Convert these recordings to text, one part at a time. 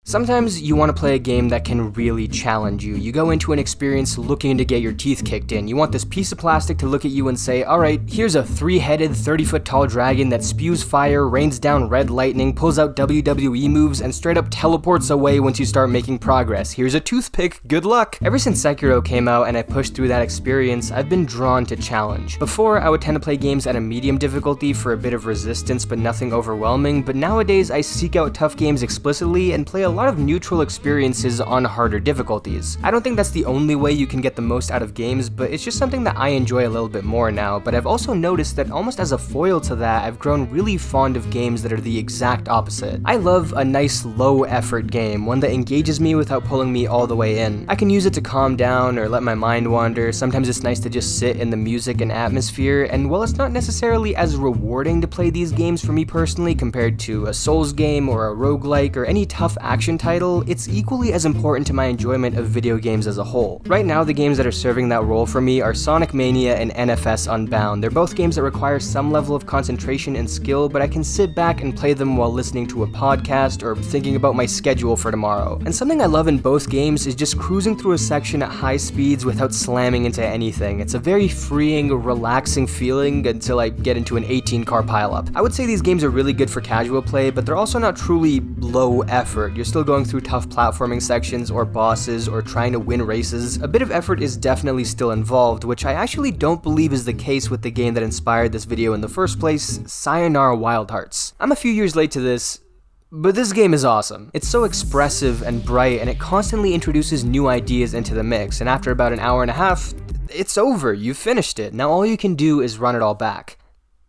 Sometimes you want to play a game that can really challenge you. You go into an experience looking to get your teeth kicked in. You want this piece of plastic to look at you and say, alright, here's a 3-headed, 30-foot tall dragon that spews fire, rains down red lightning, pulls out WWE moves, and straight up teleports away once you start making progress. Here's a toothpick, good luck! Ever since Sekiro came out and I pushed through that experience, I've been drawn to challenge. Before, I would tend to play games at a medium difficulty for a bit of resistance but nothing overwhelming, but nowadays I seek out tough games explicitly and play a lot of neutral experiences on harder difficulties. I don't think that's the only way you can get the most out of games, but it's just something that I enjoy a little bit more now. But I've also noticed that almost as a foil to that, I've grown really fond of games that are the exact opposite. I love a nice low effort game, one that engages me without pulling me all the way in. I can use it to calm down or let my mind wander. Sometimes it's nice to just sit in the music and atmosphere, and while it's not necessarily as rewarding to play these games for me personally compared to a Souls game or a roguelike or any tough action title, it's equally as important to my enjoyment of video games as a whole. Right now, the games that are serving that role for me are Sonic Mania and NFS Unbound. They're both games that require some level of concentration and skill, but I can sit back and play them while listening to a podcast or thinking about my schedule for tomorrow. And something I love in both games is just cruising through a section at high speeds without slamming into anything. It's a very freeing, relaxing feeling until I get into an 18-car pileup. I would say these games are really good for casual play, but they're also not truly low effort. You're still going through tough platforming sections or bosses or trying to win races. A bit of effort is definitely still involved, which I actually don't believe is the case with the game that inspired this video in the first place, Sayonara Wild Hearts. I'm a few years late to this, but this game is awesome. It's so expressive and bright, and it constantly introduces new ideas into the mix, and after about an hour and a half, it's over, you've finished it. Now all you can do is run it all back.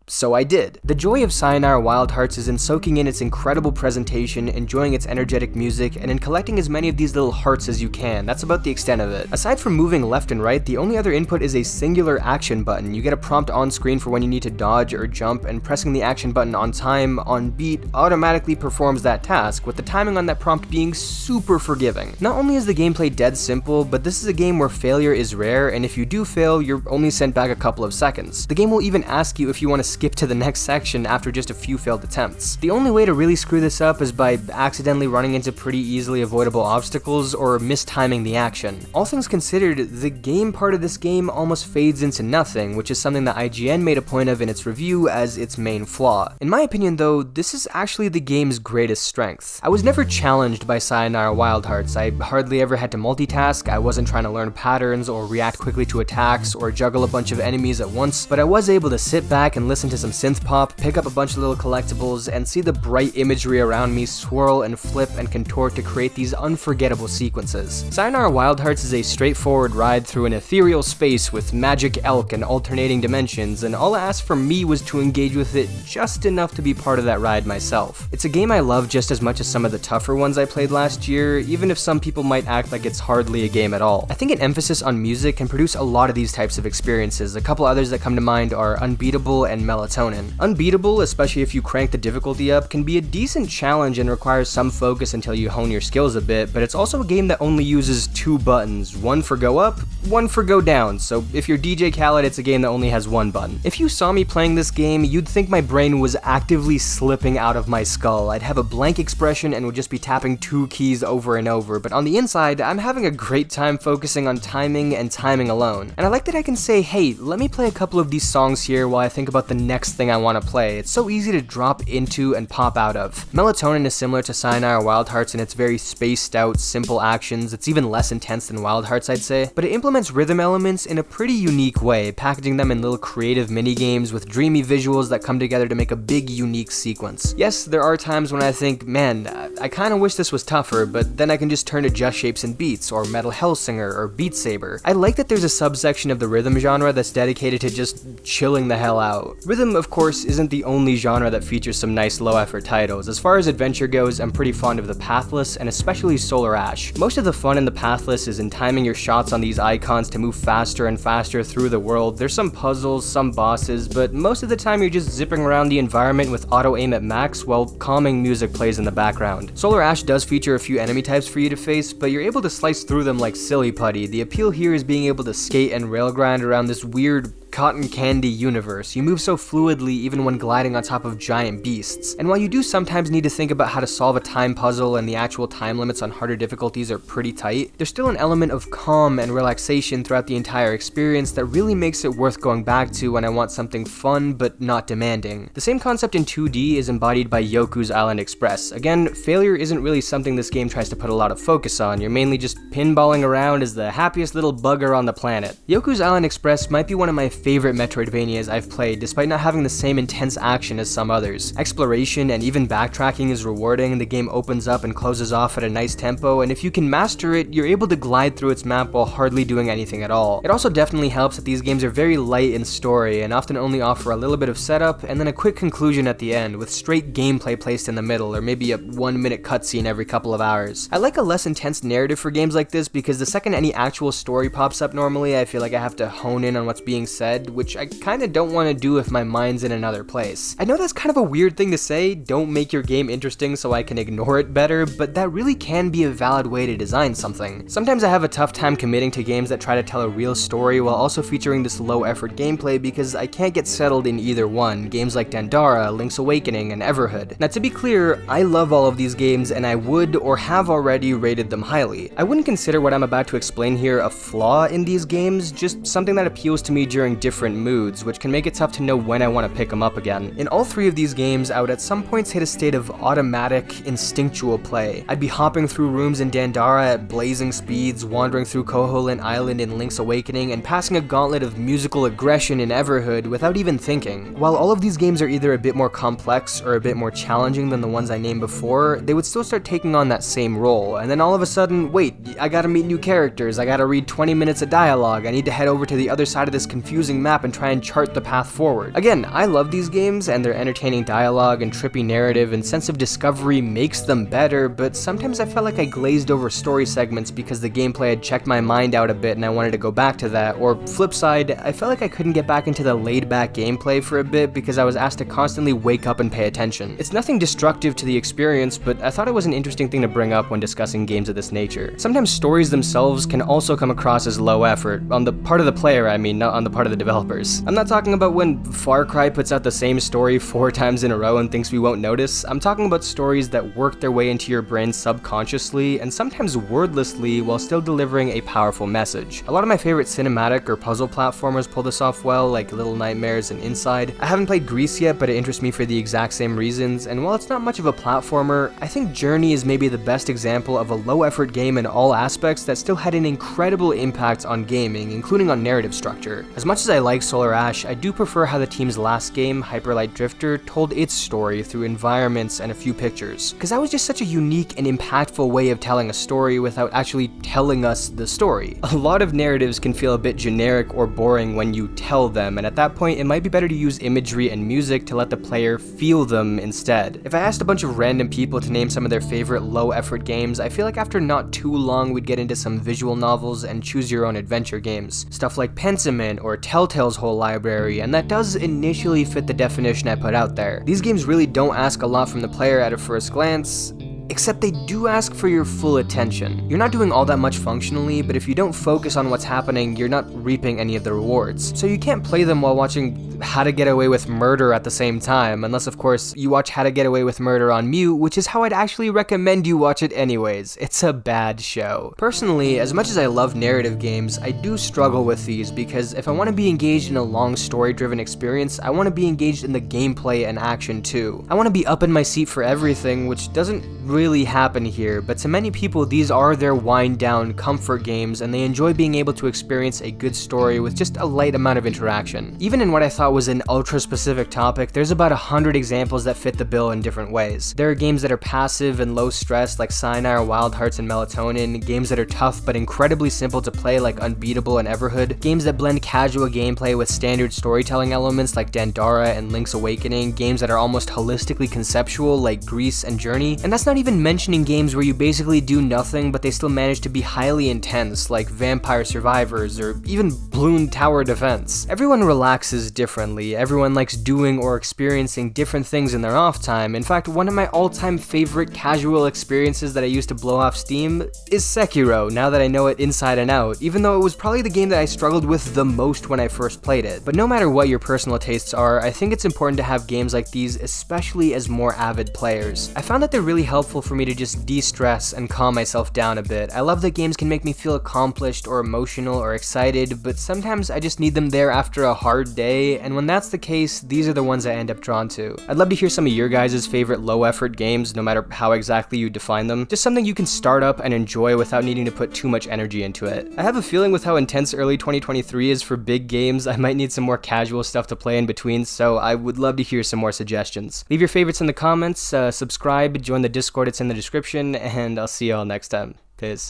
So I did. The joy of Sayonara Wild Hearts is in soaking in its incredible presentation, enjoying its energetic music, and in collecting as many of these little hearts as you can. That's about the extent of it. Aside from moving left and right, the only other input is a singular action button. You get a prompt on screen for when you need to dodge or jump, and pressing the action button on time, on beat, automatically performs that task, with the timing on that prompt being super forgiving. Not only is the gameplay dead simple, but this is a game where failure is rare, and if you do fail, you're only sent back a couple of seconds. The game will even ask you if you want to skip to the next section after just a few failed attempts. The only way to really screw this up is by accidentally running into pretty easily avoidable obstacles or mistiming the action. All things considered, the game part of this game almost fades into nothing, which is something that IGN made a point of in its review as its main flaw. In my opinion though, this is actually the game's greatest strength. I was never challenged by Sayonara Wild Hearts. I hardly ever had to multitask, I wasn't trying to learn patterns or react quickly to attacks or juggle a bunch of enemies at once, but I was able to sit back and listen to some synth pop, pick up a bunch of little collectibles, and see the bright imagery around me swirl and flip and contort to create these unforgettable sequences. Sayonara Wild Hearts is a straightforward ride through an ethereal space with magic elk and alternating dimensions, and all it asked from me was to engage with it just enough to be part of that ride myself. It's a game I love just as much as some of the tougher ones I played last year, even if some people might act like it's hardly a game at all. I think an emphasis on music can produce a lot of these types of experiences. A couple others that come to mind are Unbeatable and Melatonin. Unbeatable, especially if you crank the difficulty up, can be a decent challenge and requires some focus until you hone your skills a bit, but it's also a game that only uses 2 buttons, one for go up, one for go down, so if you're DJ Khaled, it's a game that only has 1 button. If you saw me playing this game, you'd think my brain was actively slipping out of my skull. I'd have a blank expression and would just be tapping 2 keys over and over, but on the inside, I'm having a great time focusing on timing and timing alone. And I like that I can say, hey, let me play a couple of these songs here while I think about the next thing I want to play. It's so easy to drop into and pop out of. Melatonin is similar to Sayonara Wild Hearts in its very spaced out, simple actions. It's even less intense than Wild Hearts, I'd say, but it implements rhythm elements in a pretty unique way, packaging them in little creative mini-games with dreamy visuals that come together to make a big, unique sequence. Yes, there are times when I think, man, I kinda wish this was tougher, but then I can just turn to Just Shapes and Beats, or Metal Hellsinger, or Beat Saber. I like that there's a subsection of the rhythm genre that's dedicated to just chilling the hell out. Rhythm, of course, isn't the only genre that features some nice low-effort titles. As far as adventure goes, I'm pretty fond of the Pathless, and especially Solar Ash. Most of the fun in the Pathless is in timing your shots on these icons to move faster and faster through the world. There's some puzzles, some bosses, but most of the time you're just zipping around the environment with auto-aim at max while calming music plays in the background. Solar Ash does feature a few enemy types for you to face, but you're able to slice through them like silly putty. The appeal here is being able to skate and rail grind around this weird cotton candy universe. You move so fluidly even when gliding on top of giant beasts. And while you do sometimes need to think about how to solve a time puzzle and the actual time limits on harder difficulties are pretty tight, there's still an element of calm and relaxation throughout the entire experience that really makes it worth going back to when I want something fun but not demanding. The same concept in 2D is embodied by Yoku's Island Express. Again, failure isn't really something this game tries to put a lot of focus on. You're mainly just pinballing around as the happiest little bugger on the planet. Yoku's Island Express might be one of my favorite Metroidvanias I've played, despite not having the same intense action as some others. Exploration and even backtracking is rewarding. The game opens up and closes off at a nice tempo, and if you can master it, you're able to glide through its map while hardly doing anything at all. It also definitely helps that these games are very light in story and often only offer a little bit of setup and then a quick conclusion at the end, with straight gameplay placed in the middle, or maybe a 1-minute cutscene every couple of hours. I like a less intense narrative for games like this because the second any actual story pops up normally, I feel like I have to hone in on what's being said, which I kinda don't want to do if my mind's in another place. I know that's kind of a weird thing to say, don't make your game interesting so I can ignore it better, but that really can be a valid way to design something. Sometimes I have a tough time committing to games that try to tell a real story while also featuring this low effort gameplay because I can't get settled in either one, games like Dandara, Link's Awakening, and Everhood. Now to be clear, I love all of these games and I would or have already rated them highly. I wouldn't consider what I'm about to explain here a flaw in these games, just something that appeals to me during different moods, which can make it tough to know when I want to pick them up again. In all three of these games, I would at some points hit a state of automatic, instinctual play. I'd be hopping through rooms in Dandara at blazing speeds, wandering through Koholint Island in Link's Awakening, and passing a gauntlet of musical aggression in Everhood without even thinking. While all of these games are either a bit more complex or a bit more challenging than the ones I named before, they would still start taking on that same role, and then all of a sudden, wait, I gotta meet new characters, I gotta read 20 minutes of dialogue, I need to head over to the other side of this confusing map and try and chart the path forward. Again, I love these games, and their entertaining dialogue and trippy narrative and sense of discovery makes them better, but sometimes I felt like I glazed over story segments because the gameplay had checked my mind out a bit and I wanted to go back to that, or flip side, I felt like I couldn't get back into the laid-back gameplay for a bit because I was asked to constantly wake up and pay attention. It's nothing destructive to the experience, but I thought it was an interesting thing to bring up when discussing games of this nature. Sometimes stories themselves can also come across as low effort, on the part of the player I mean, not on the part of the developers. I'm not talking about when Far Cry puts out the same story 4 times in a row and thinks we won't notice. I'm talking about stories that work their way into your brain subconsciously and sometimes wordlessly while still delivering a powerful message. A lot of my favorite cinematic or puzzle platformers pull this off well, like Little Nightmares and Inside. I haven't played Grease yet, but it interests me for the exact same reasons, and while it's not much of a platformer, I think Journey is maybe the best example of a low-effort game in all aspects that still had an incredible impact on gaming, including on narrative structure. As much as I like Solar Ash, I do prefer how the team's last game, Hyper Light Drifter, told its story through environments and a few pictures, because that was just such a unique and impactful way of telling a story without actually telling us the story. A lot of narratives can feel a bit generic or boring when you tell them, and at that point it might be better to use imagery and music to let the player feel them instead. If I asked a bunch of random people to name some of their favorite low-effort games, I feel like after not too long we'd get into some visual novels and choose-your-own-adventure games. Stuff like Pentiment or Telltale's whole library, and that does initially fit the definition I put out there. These games really don't ask a lot from the player at a first glance, except they do ask for your full attention. You're not doing all that much functionally, but if you don't focus on what's happening, you're not reaping any of the rewards. So you can't play them while watching How to Get Away with Murder at the same time, unless of course you watch How to Get Away with Murder on mute, which is how I'd actually recommend you watch it anyways. It's a bad show. Personally, as much as I love narrative games, I do struggle with these because if I want to be engaged in a long story-driven experience, I want to be engaged in the gameplay and action too. I want to be up in my seat for everything, which doesn't really happen here, but to many people these are their wind-down comfort games and they enjoy being able to experience a good story with just a light amount of interaction. Even in what I thought was an ultra-specific topic, there's about 100 examples that fit the bill in different ways. There are games that are passive and low stress like Cyanide, Wild Hearts, and Melatonin, games that are tough but incredibly simple to play like Unbeatable and Everhood, games that blend casual gameplay with standard storytelling elements like Dandara and Link's Awakening, games that are almost holistically conceptual like Grease and Journey, and that's not even even mentioning games where you basically do nothing but they still manage to be highly intense, like Vampire Survivors or even Bloon Tower Defense. Everyone relaxes differently, everyone likes doing or experiencing different things in their off time. In fact, one of my all-time favorite casual experiences that I used to blow off steam is Sekiro, now that I know it inside and out, even though it was probably the game that I struggled with the most when I first played it. But no matter what your personal tastes are, I think it's important to have games like these, especially as more avid players. I found that they're really helpful for me to just de-stress and calm myself down a bit. I love that games can make me feel accomplished or emotional or excited, but sometimes I just need them there after a hard day, and when that's the case, these are the ones I end up drawn to. I'd love to hear some of your guys' favorite low-effort games, no matter how exactly you define them. Just something you can start up and enjoy without needing to put too much energy into it. I have a feeling with how intense early 2023 is for big games, I might need some more casual stuff to play in between, so I would love to hear some more suggestions. Leave your favorites in the comments, subscribe, join the Discord, it's in the description, and I'll see y'all next time. Peace.